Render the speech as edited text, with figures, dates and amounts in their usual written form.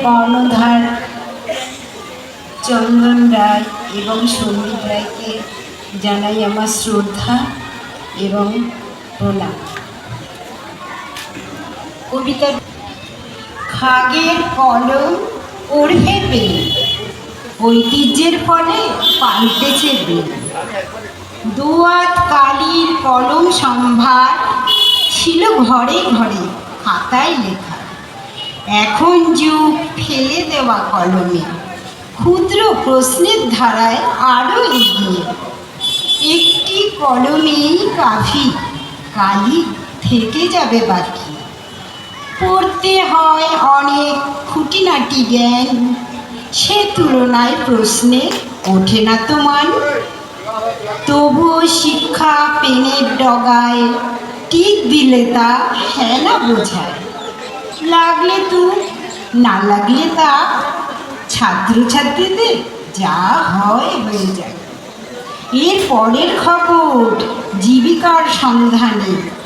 কর্ণধার চন্দন রায় এবং সন্দীপ রায়কে জানাই আমার শ্রদ্ধা এবং প্রণাম। কবিতা খাগের কলম ওড়ে পেল, ঐতিহ্যের ফলে পাল্টেছে বেল। দুয়াত কালির কলম সম্ভার ছিল ঘরে ঘরে খাতায় লেখা। এখন যুগ ফেলে দেওয়া কলমে, ক্ষুদ্র প্রশ্নের ধারায় আরও এগিয়ে। একটি কলমেই কাফি, কালি থেকে যাবে বাকি। পড়তে হয় অনেক খুঁটিনাটি জ্ঞান, সে তুলনায় প্রশ্নে ওঠে না তো মান। তবুও শিক্ষা পেনের ডগায় টিক দিলে তা হ্যাঁ না বোঝায়। লাগলে তু, না লাগলে তা, ছাত্রছাত্রীদের যা হয় হয়ে যায়। এর পরের খবর জীবিকার সন্ধানে